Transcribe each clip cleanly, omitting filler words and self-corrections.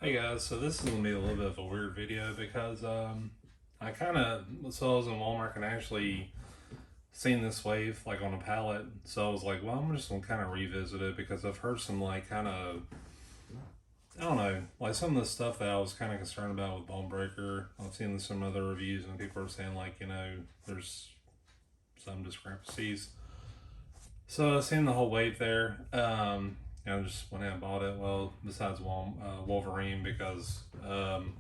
Hey guys, so this is gonna be a little bit of a weird video because I kind of so I was in Walmart and actually seen this wave like on a pallet, so I was like, well, I'm just gonna kind of revisit it because I've heard some like kind of I don't know, like some of the stuff that I was kind of concerned about with Bonebreaker. I've seen some other reviews and people are saying like there's some discrepancies. So I've seen the whole wave there. I just went ahead and bought it. Well, besides Wolverine because don't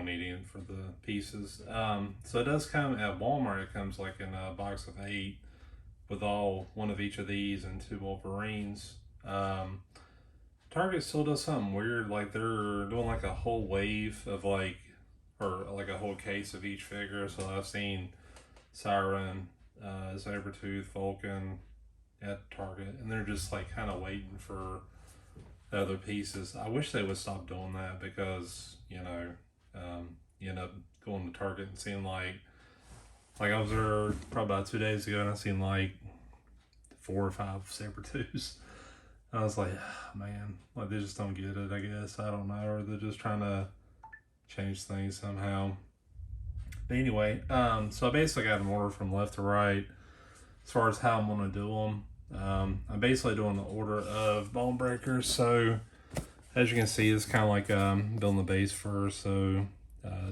need it for the pieces. So it does come at Walmart. It comes like in a box of 8 with all one of each of these and 2 Wolverines. Target still does something weird. Like they're doing like a whole wave of or like a whole case of each figure. So I've seen Siren, Hypertooth, Vulcan at Target, and they're just like kind of waiting for the other pieces. I wish they would stop doing that because you end up going to Target and seeing like I was there probably about 2 days ago and I seen like 4 or 5 Sabretooths. I was like, man, like they just don't get it, I guess. I don't know, or they're just trying to change things somehow. But anyway, so I basically got an order from left to right as far as how I'm gonna do them. I'm basically doing the order of Bonebreaker. So as you can see, it's kind of like building the base first. So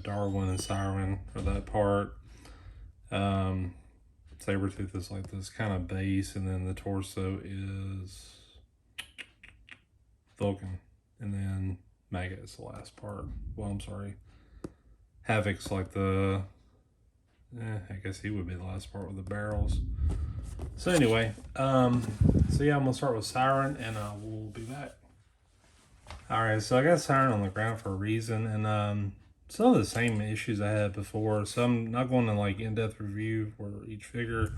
Darwin and Siren for that part. Sabretooth is like this kind of base, and then the torso is Vulcan, and then Maggot is the last part. Well, I'm sorry. Havoc's like I guess he would be the last part with the barrels. So anyway, so yeah, I'm gonna start with Siren, and we'll be back. Alright, so I got Siren on the ground for a reason, and some of the same issues I had before, so I'm not going to like in-depth review for each figure.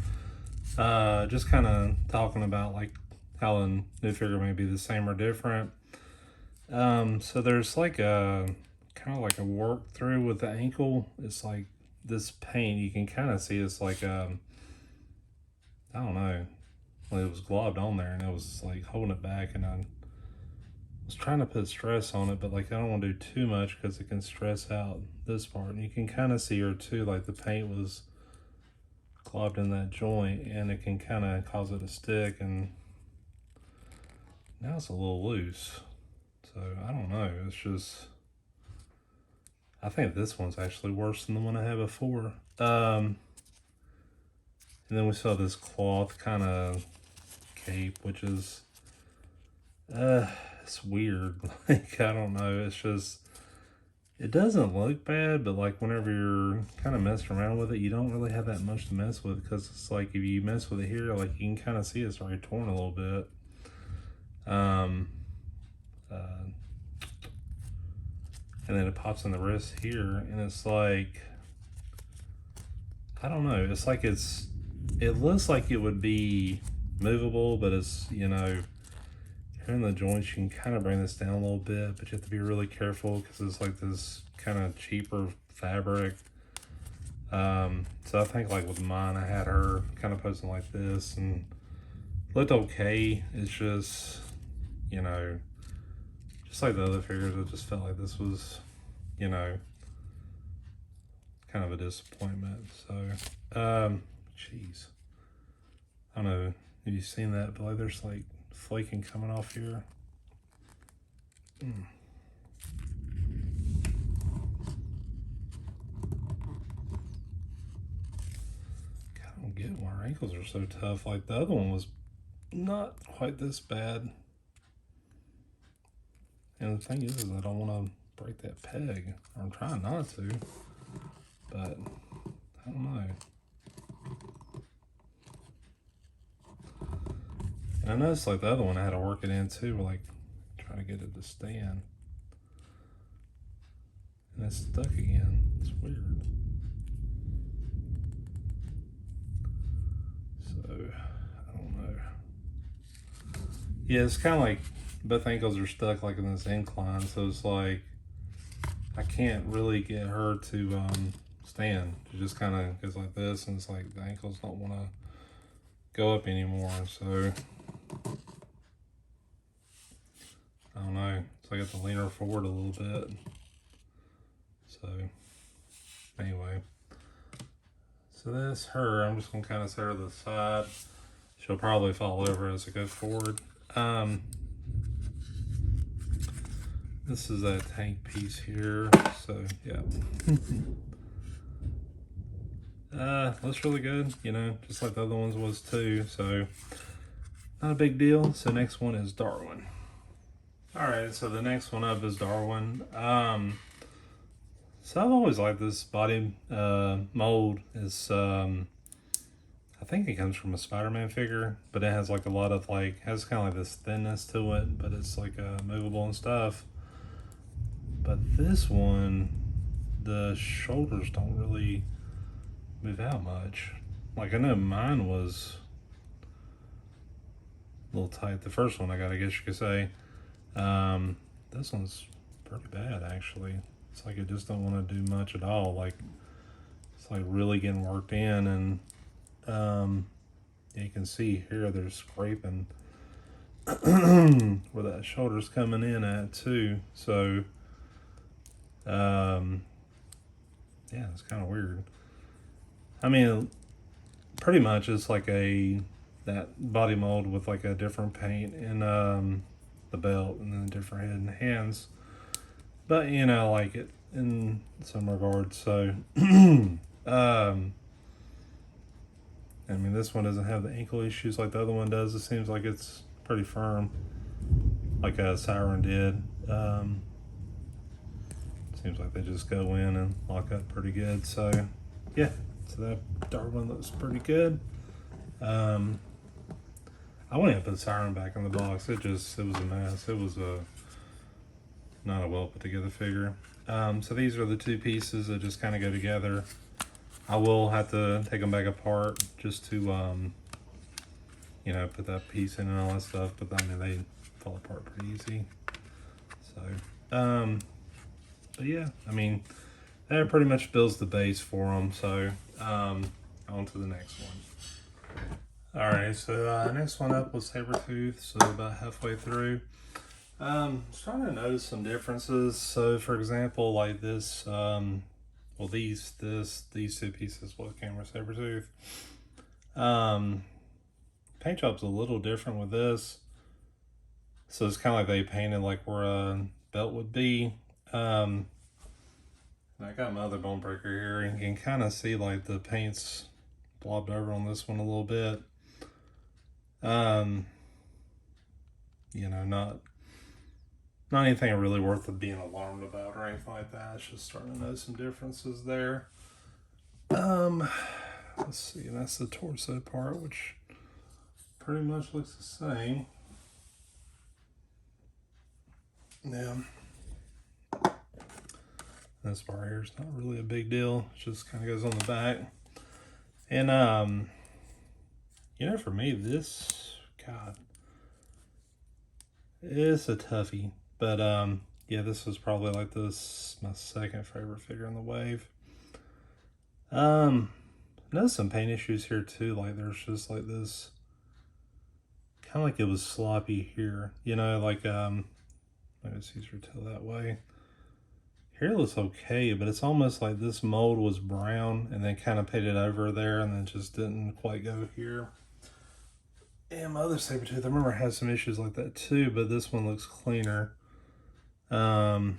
Just kind of talking about like how a new figure may be the same or different. So there's like a kind of like a work through with the ankle. It's like this paint, you can kind of see it's like I don't know, well, it was globbed on there and it was like holding it back, and I was trying to put stress on it, but like I don't want to do too much because it can stress out this part. And you can kind of see her too, like the paint was globbed in that joint and it can kind of cause it to stick, and now it's a little loose. So I don't know, it's just, I think this one's actually worse than the one I had before. And then we saw this cloth kind of cape, which is it's weird. Like I don't know, it's just, it doesn't look bad, but like whenever you're kind of messing around with it, you don't really have that much to mess with, because it's like if you mess with it here, like you can kind of see it's already torn a little bit. And then it pops in the wrist here, and it's like, I don't know, it's like it looks like it would be movable, but it's, here in the joints, you can kind of bring this down a little bit, but you have to be really careful because it's like this kind of cheaper fabric. So I think like with mine, I had her kind of posing like this and looked okay. It's just, just like the other figures, I just felt like this was, kind of a disappointment. So, jeez, I don't know if you've seen that, but like there's like flaking coming off here. I don't get why our ankles are so tough. Like the other one was not quite this bad. And the thing is I don't want to break that peg. I'm trying not to, but I don't know. And I noticed like the other one I had to work it in too, like trying to get it to stand. And it's stuck again. It's weird. So, I don't know. Yeah, it's kind of like both ankles are stuck like in this incline, so it's like I can't really get her to stand. She just kind of goes like this, and it's like the ankles don't want to go up anymore. So I don't know. So I got to lean her forward a little bit. So anyway, so that's her. I'm just gonna kind of set her to the side. She'll probably fall over as I go forward. This is that tank piece here. So yeah. Looks really good, you know, just like the other ones was too. So not a big deal. So next one is Darwin. All right, so the next one up is Darwin. So I've always liked this body mold. Is I think it comes from a Spider-Man figure, but it has like a lot of like, has kind of like this thinness to it, but it's like movable and stuff. But this one, the shoulders don't really move out much. Like I know mine was a little tight. The first one I got, I guess you could say. This one's pretty bad actually. It's like it just don't want to do much at all. Like it's like really getting worked in, and you can see here there's scraping where that shoulder's coming in at too. So yeah, it's kind of weird. I mean, pretty much it's like that body mold with like a different paint and the belt and then a different head and hands. But you know, like it in some regards. So I mean, this one doesn't have the ankle issues like the other one does. It seems like it's pretty firm, like a Siren did. Seems like they just go in and lock up pretty good. So yeah, so that Darwin looks pretty good. I went and put Siren back in the box. It was a mess. It was not a well put together figure. So these are the two pieces that just kind of go together. I will have to take them back apart just to, you know, put that piece in and all that stuff. But I mean, they fall apart pretty easy. So, but yeah, I mean, that pretty much builds the base for them. So, on to the next one. All right, so next one up was Hypertooth. So about halfway through, starting to notice some differences. So, for example, like this. Well, these two pieces, what came with Hypertooth. Paint job's a little different with this. So it's kind of like they painted like where a belt would be. I got my other Bonebreaker here, and you can kind of see like the paint's blobbed over on this one a little bit. You know, not anything really worth being alarmed about or anything like that. It's just starting to notice some differences there. Let's see, and that's the torso part, which pretty much looks the same. Yeah. This part here is not really a big deal. It just kind of goes on the back. And you know, for me, this, God, it's a toughie. But yeah, this was probably like my second favorite figure in the wave. Notice some paint issues here too. Like there's just like this, kind of like it was sloppy here. You know, like maybe it's easier to tell that way. Here it looks okay, but it's almost like this mold was brown and then kind of painted over there and then just didn't quite go here. And my other Sabertooth, I remember it had some issues like that too, but this one looks cleaner. You know,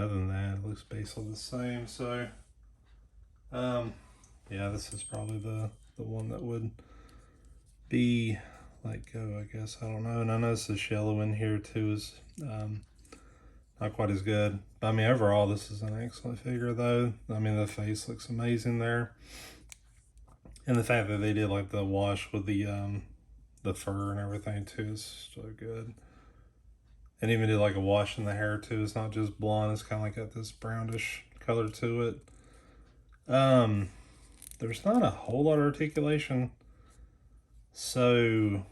other than that, it looks basically the same. So, yeah, this is probably the one that would be like go, I guess. I don't know. And I noticed the yellow in here too is not quite as good. But I mean, overall, this is an excellent figure, though. I mean, the face looks amazing there, and the fact that they did like the wash with the fur and everything too is so good. And even did like a wash in the hair too. It's not just blonde. It's kind of like got this brownish color to it. There's not a whole lot of articulation, so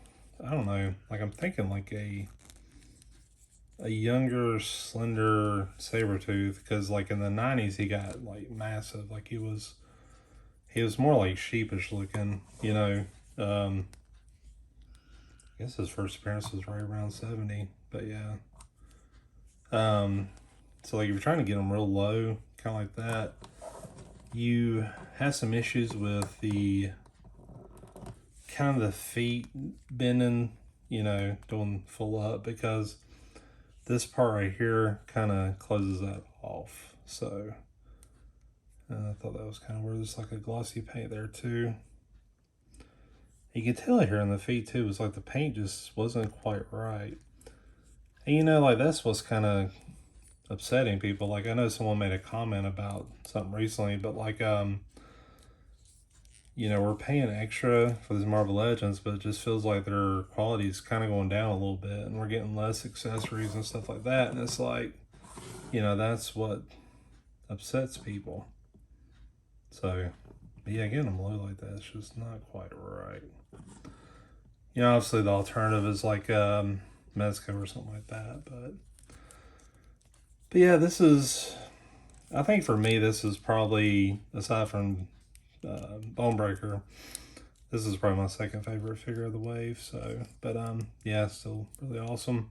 I don't know. Like I'm thinking like a younger, slender Sabertooth, because like in the 90s he got like massive. Like he was more like sheepish looking, you know. I guess his first appearance was right around 70, but yeah. So like if you're trying to get them real low, kind of like that, you have some issues with the kind of the feet bending, you know, doing full up, because this part right here kind of closes that off. So I thought that was kind of weird. There's like a glossy paint there too. You can tell here in the feet too, it's like the paint just wasn't quite right. And you know, like that's what's kind of upsetting people. Like I know someone made a comment about something recently, but like you know, we're paying extra for these Marvel Legends, but it just feels like their quality is kind of going down a little bit, and we're getting less accessories and stuff like that. And it's like, you know, that's what upsets people. So, yeah, getting them low like that is just not quite right. You know, obviously the alternative is like Mezco or something like that, but yeah, this is, I think for me, this is probably, aside from Bonebreaker, this is probably my second favorite figure of the wave. So, but yeah, still really awesome.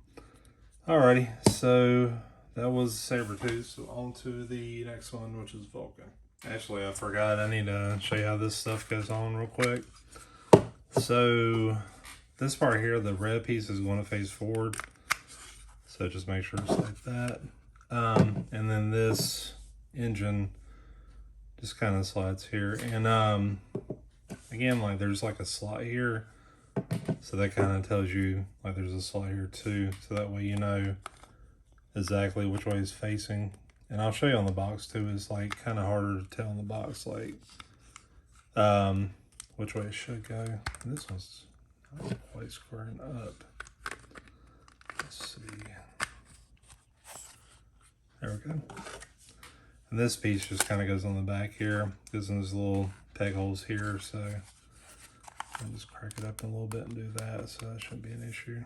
Alrighty, so that was Sabretooth. So on to the next one, which is Vulcan. Actually, I forgot. I need to show you how this stuff goes on real quick. So this part here, the red piece is going to face forward. So just make sure it's like that. And then this engine just kind of slides here. And again, like there's like a slot here. So that kind of tells you like there's a slot here too. So that way you know exactly which way it's facing. And I'll show you on the box too. It's like kind of harder to tell on the box, like which way it should go. And this one's not quite squaring up. Let's see. There we go. And this piece just kind of goes on the back here. Goes in these little peg holes here. So I'll just crack it up a little bit and do that. So that shouldn't be an issue.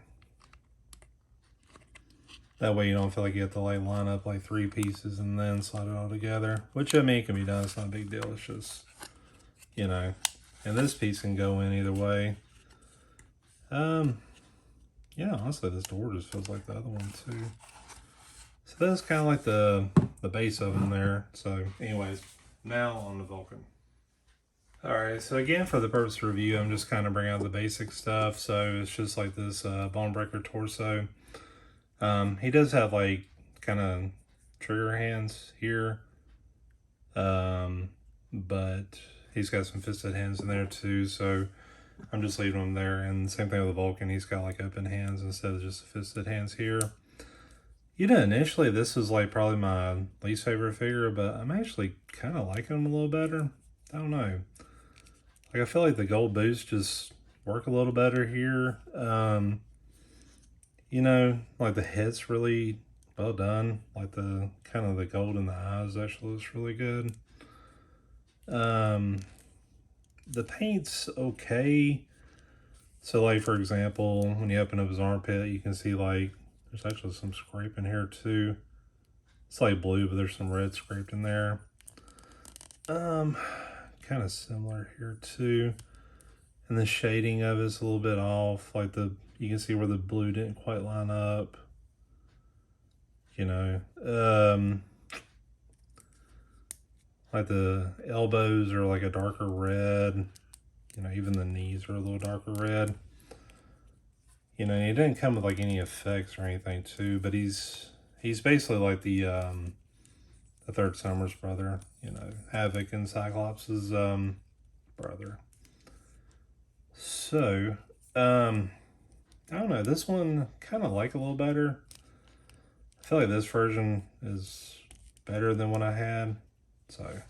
That way you don't feel like you have to like line up like 3 pieces and then slide it all together. Which I mean, it can be done. It's not a big deal. It's just, you know. And this piece can go in either way. Yeah, honestly, this door just feels like the other one too. So that's kind of like the base of them there. So anyways, now on the Vulcan. Alright, so again, for the purpose of review, I'm just kind of bringing out the basic stuff. So it's just like this Bonebreaker torso. He does have like kind of trigger hands here, but he's got some fisted hands in there too, so I'm just leaving him there. And same thing with the Vulcan, he's got like open hands instead of just fisted hands here. You know, initially this was like probably my least favorite figure, but I'm actually kind of liking him a little better. I don't know. Like I feel like the gold boots just work a little better here. You know, like the head's really well done. Like the kind of the gold in the eyes actually looks really good. The paint's okay. So like for example, when you open up his armpit, you can see like there's actually some scraping here too. It's like blue, but there's some red scraped in there. Kind of similar here too. And the shading of it's a little bit off. Like you can see where the blue didn't quite line up. You know, like the elbows are like a darker red. You know, even the knees are a little darker red. You know, he didn't come with like any effects or anything too, but he's basically like the third Summer's brother. You know, Havoc and Cyclops' brother. So, I don't know, this one kind of like a little better. I feel like this version is better than what I had. So,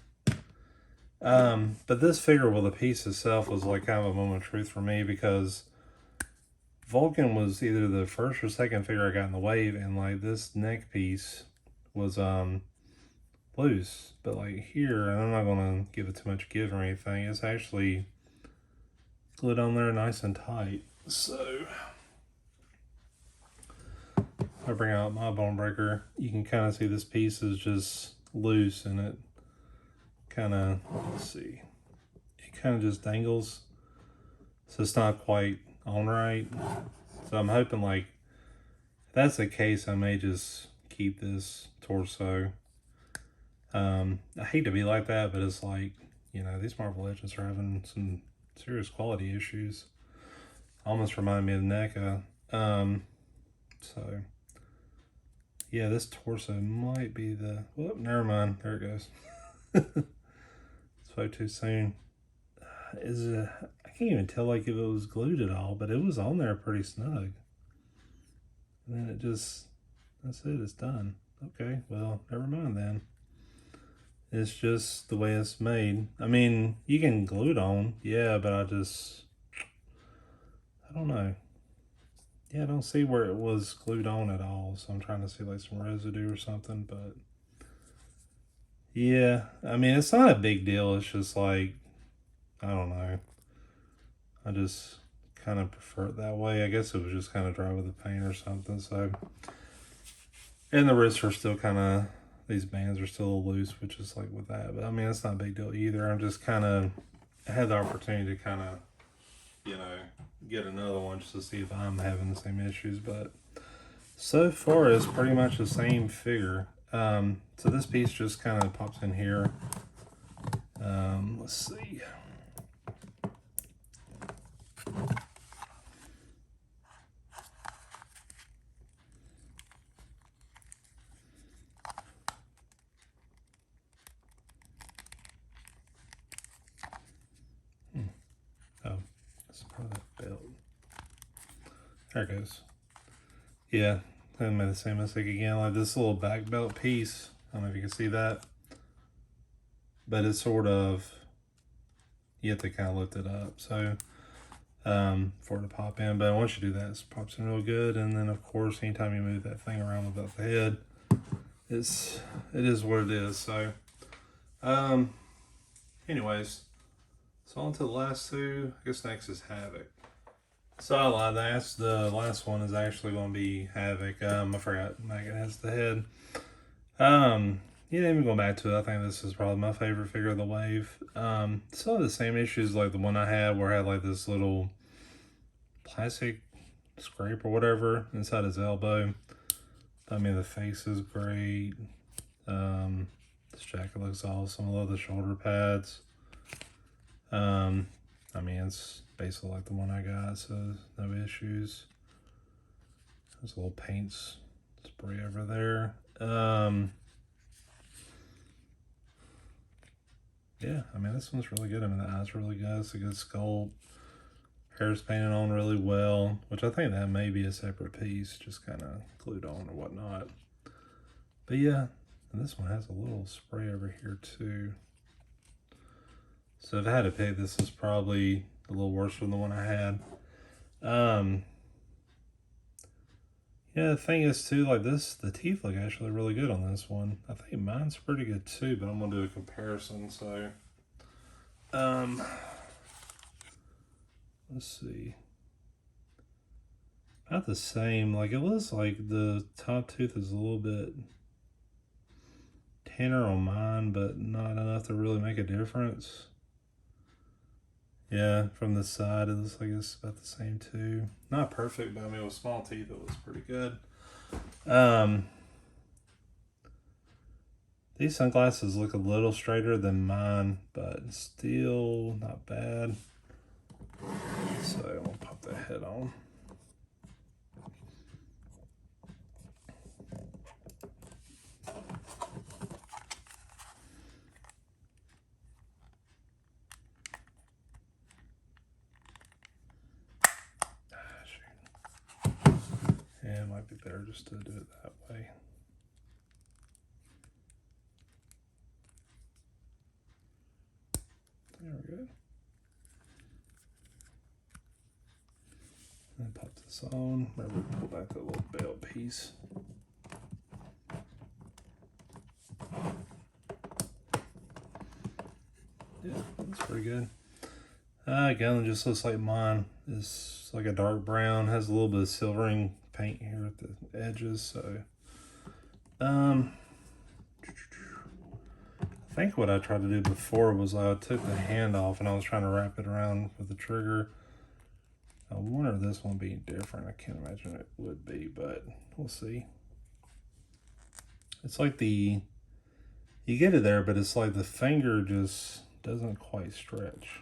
but this figure, well, the piece itself was like kind of a moment of truth for me, because Vulcan was either the first or second figure I got in the wave, and like this neck piece was loose, but like here, and I'm not gonna give it too much give or anything, it's actually glued on there nice and tight. So if I bring out my Bonebreaker, you can kind of see this piece is just loose, and it kind of, let's see, it kind of just dangles, so it's not quite on right. So I'm hoping, like, if that's the case, I may just keep this torso. I hate to be like that, but it's like, you know, these Marvel Legends are having some serious quality issues. Almost remind me of NECA. So yeah, this torso might be the, well, never mind. There it goes. Spoke too soon. I can't even tell like if it was glued at all, but it was on there pretty snug. And then it just, that's it, it's done. Okay, well, never mind then. It's just the way it's made. I mean, you can glue it on, yeah, but I don't know. Yeah, I don't see where it was glued on at all, so I'm trying to see like some residue or something, but yeah, I mean, it's not a big deal. It's just like, I don't know. I just kind of prefer it that way. I guess it was just kind of dry with the paint or something, so. And the wrists are still kind of, these bands are still loose, which is like with that. But I mean, it's not a big deal either. I'm just kind of, I had the opportunity to kind of, you know, get another one just to see if I'm having the same issues. But so far, it's pretty much the same figure. So this piece just kind of pops in here. Let's see. Oh, that's probably that belt. There it goes. Yeah, I made the same mistake again. Like this little back belt piece. I don't know if you can see that. But it's sort of, you have to kind of lift it up. So for it to pop in. But once you do that, it pops in real good. And then of course, anytime you move that thing around without the head, it is what it is. So anyways, so on to the last two. I guess next is Havoc. So I lied. The last one is actually going to be Havoc. I forgot Megan has the head. Yeah, even going back to it, I think this is probably my favorite figure of the wave. Some of the same issues like the one I had where I had like this little plastic scrape or whatever inside his elbow. I mean, the face is great. This jacket looks awesome. I love the shoulder pads. I mean, it's basically like the one I got, so no issues. There's a little paint spray over there. Yeah, I mean, this one's really good. I mean, the eyes are really good. It's a good sculpt. Hair's painted on really well, which I think that may be a separate piece, just kind of glued on or whatnot. But yeah, and this one has a little spray over here too. So if I had to pick, this is probably a little worse than the one I had. Yeah, the thing is too, like this, the teeth look actually really good on this one. I think mine's pretty good too, but I'm gonna do a comparison. So, let's see. About the same. Like it looks like the top tooth is a little bit tanner on mine, but not enough to really make a difference. Yeah, from the side, it looks like it's about the same too. Not perfect, but I mean, with small teeth, it looks pretty good. These sunglasses look a little straighter than mine, but still not bad. So I'll pop that head on. Yeah, it might be better just to do it that way. There we go. And pop this on. Remember to pull back that little belt piece. Yeah, that's pretty good. Again, it just looks like mine. It's like a dark brown, has a little bit of silvering paint here at the edges. So, I think what I tried to do before was I took the hand off and I was trying to wrap it around with the trigger. I wonder if this one being different. I can't imagine it would be, but we'll see. It's like you get it there, but it's like the finger just doesn't quite stretch.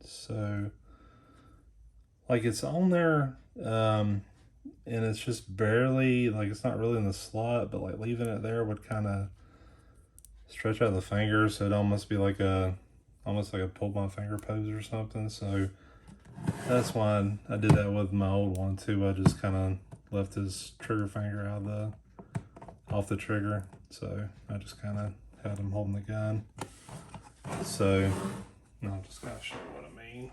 So, like it's on there, and it's just barely, like it's not really in the slot, but like leaving it there would kind of stretch out the finger, so it'd almost be like almost like a pull my finger pose or something. So that's why I did that with my old one too. I just kind of left his trigger finger off the trigger, so I just kind of had him holding the gun. So I'll just kind of show you what I mean,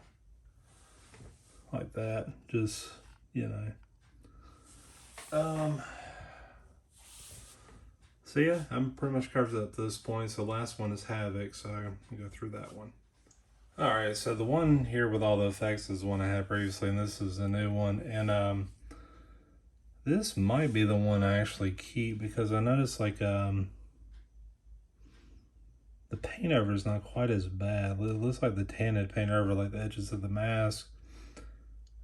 like that. Just, you know. So yeah, I'm pretty much covered up to this point. So last one is Havoc, so I'll go through that one. Alright, so the one here with all the effects is the one I had previously, and this is a new one. And this might be the one I actually keep, because I noticed like the paint over is not quite as bad. It looks like the tinted paint over like the edges of the mask.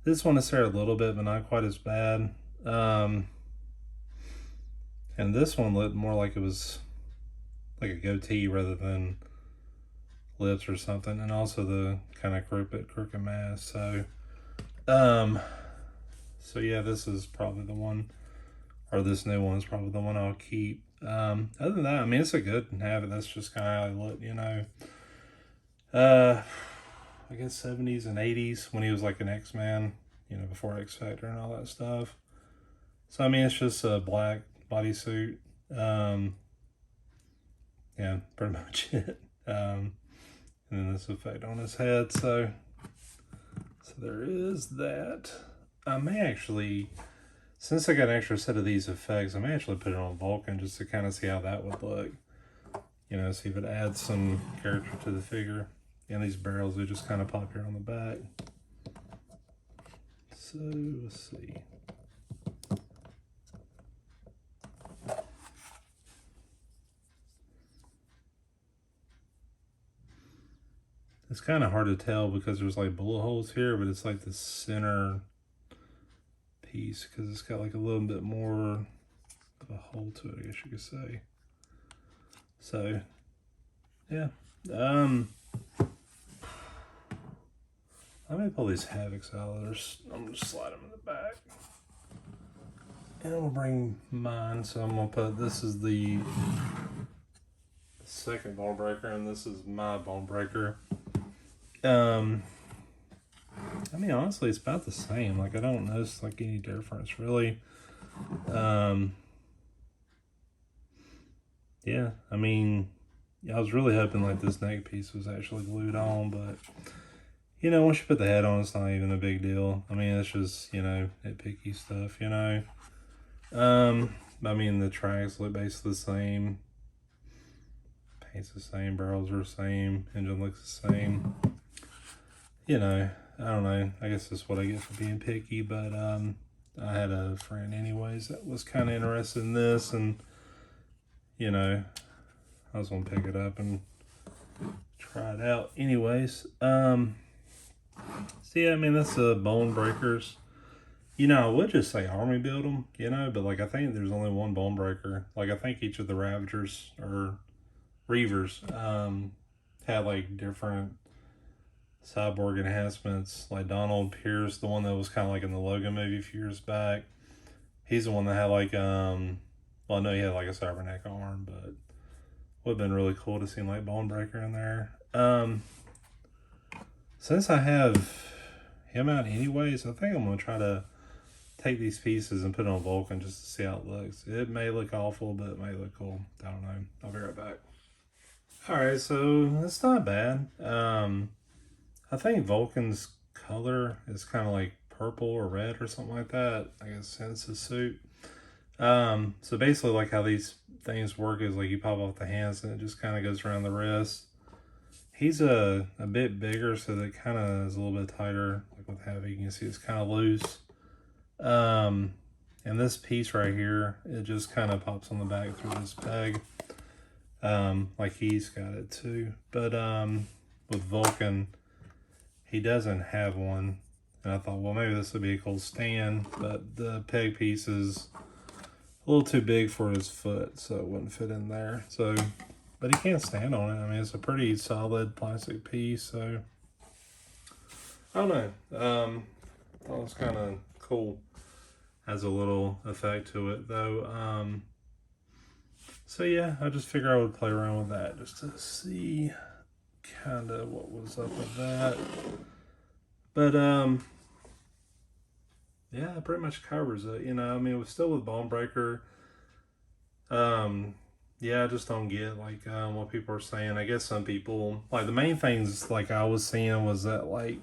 This one is there a little bit, but not quite as bad. And this one looked more like it was like a goatee rather than lips or something, and also the kind of crooked mask. So yeah, this is probably the one, or this new one is probably the one I'll keep. Other than that, I mean, it's a good habit. That's just kind of how I look, you know. I guess 70s and 80s when he was like an X-Man, you know, before X Factor and all that stuff. So I mean, it's just a black bodysuit. Yeah, pretty much it. And then this effect on his head. So there is that. I may actually, since I got an extra set of these effects, I may actually put it on Vulcan just to kind of see how that would look. You know, see if it adds some character to the figure. And these barrels, they just kind of pop here on the back. So let's see. It's kind of hard to tell because there's like bullet holes here, but it's like the center piece because it's got like a little bit more of a hole to it, I guess you could say. So, yeah. I may pull these Havocs out. I'm going to slide them in the back. And I'm going to bring mine. So I'm going to put, this is the second Bonebreaker, and this is my Bonebreaker. I mean, honestly, it's about the same. Like, I don't notice like any difference really. Yeah, I mean, I was really hoping like this neck piece was actually glued on, but you know, once you put the head on, it's not even a big deal. I mean, it's just, you know, nitpicky stuff, you know. I mean, the tracks look basically the same. Paint's the same, barrels are the same, engine looks the same. You know, I don't know. I guess that's what I get for being picky, but I had a friend anyways that was kind of interested in this, and you know, I was gonna pick it up and try it out anyways. So yeah, I mean, that's the Bonebreakers. You know, I would just say army build them, you know, but like I think there's only one Bonebreaker. Like I think each of the Ravagers or Reavers had like different cyborg enhancements. Like Donald Pierce, the one that was kind of like in the Logan movie a few years back, he's the one that had like well, I know he had like a cybernetic arm, but would have been really cool to see like Bonebreaker in there. Since I have him out anyways, I think I'm gonna try to take these pieces and put it on Vulcan just to see how it looks. It may look awful, but it may look cool. I don't know. I'll be right back. Alright, so it's not bad. I think Vulcan's color is kind of like purple or red or something like that. I guess hence his suit. So basically like how these things work is like you pop off the hands and it just kind of goes around the wrist. He's a bit bigger, so that kind of is a little bit tighter. Like with Havoc, you can see it's kind of loose. And this piece right here, it just kind of pops on the back through this peg. Like he's got it too. But with Vulcan, he doesn't have one. And I thought, well, maybe this would be a cool stand, but the peg piece is a little too big for his foot, so it wouldn't fit in there. So, but he can't stand on it. I mean, it's a pretty solid plastic piece, so I don't know. Thought it was kind of cool. Has a little effect to it, though. So yeah, I just figured I would play around with that just to see kind of what was up with that. But yeah, it pretty much covers it. You know, I mean, it was still with Bonebreaker. Yeah, I just don't get like what people are saying. I guess some people, like, the main things like I was seeing was that like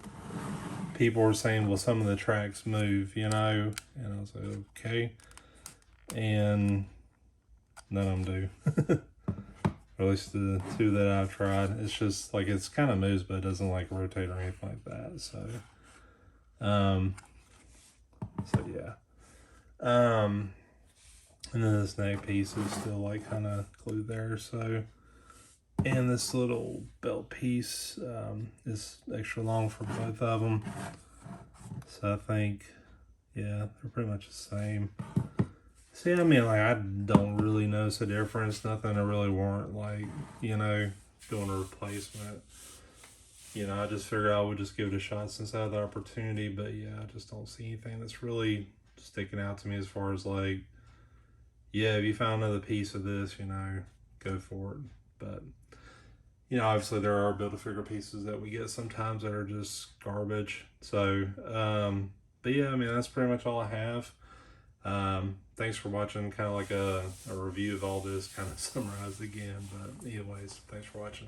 people were saying, well, some of the tracks move, you know, and I was like, okay, and none of them do. Or at least the two that I've tried. It's just like it's kind of moves, but it doesn't like rotate or anything like that. So yeah. And then this neck piece is still like kind of glued there. So, and this little belt piece is extra long for both of them. So I think, yeah, they're pretty much the same. See, I mean, like, I don't really notice a difference. Nothing to really warrant, like, you know, doing a replacement. You know, I just figured I would just give it a shot since I had the opportunity. But yeah, I just don't see anything that's really sticking out to me as far as like, yeah, if you found another piece of this, you know, go for it. But, you know, obviously there are Build-A-Figure pieces that we get sometimes that are just garbage. So, but yeah, I mean, that's pretty much all I have. Thanks for watching, kind of like a review of all this, kind of summarized again. But anyways, thanks for watching.